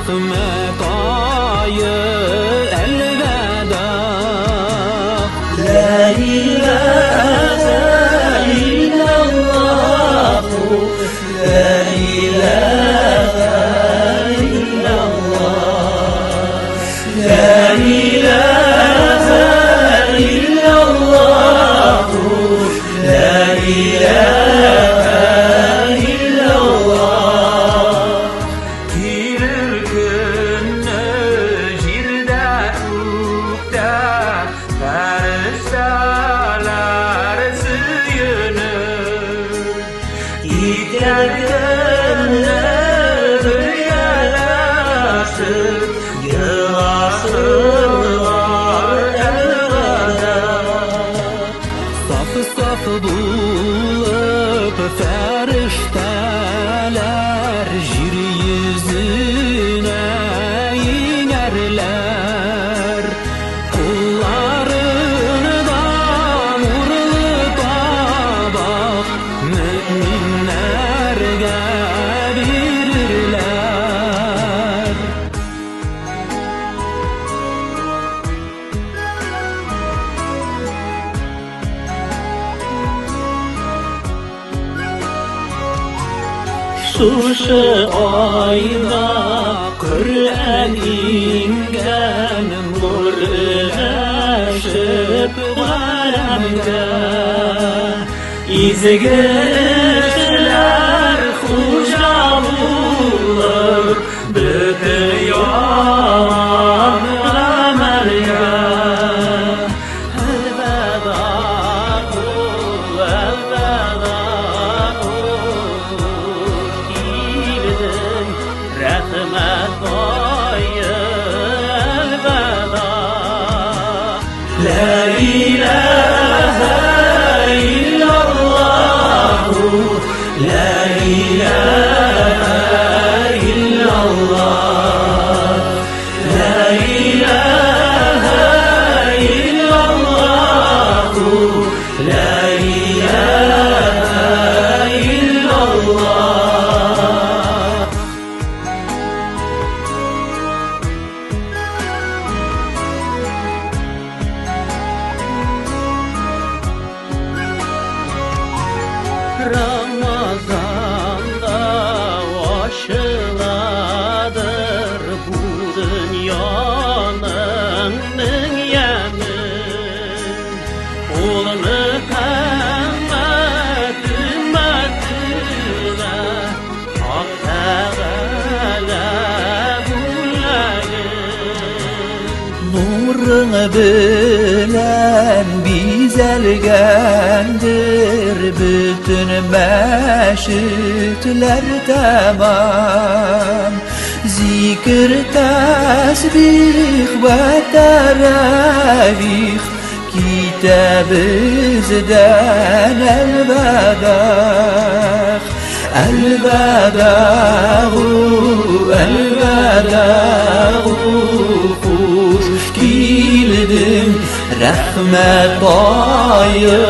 rahmet ayı elveda. La ilahe illallah, la ilahe illallah, la ilahe illallah, la ilahe illallah. Gelir günü jirde ukta, farishtalar suyunur. Gider günü rüyalaşır, yığasırlar elveda. Safı safı bulup farishtalar jir yüzüne inerler. Kullarından nurlu tabak müminlerge verirler. Şuşu ayda Kur'an ingen, nurlaşıp alemde. İzgi işler hoca bulur, bütün yaman amelge. Elveda kul, elveda kul, girdin rahmet ayı elveda. La ilahe illallah, la ilahe illallah, la ilahe illallah, la ilahe illallah. Ramazanda aşıladır bu dünyanın yemi. Olunu kemmet ümmetine, Hak Teala bulayın. Nurun bilen bizelgendir bütün meşitler tamam. Zikir, tesbih ve teravih kitabımızdan elveda. Elveda, elveda, hoş geldin rahmet ayı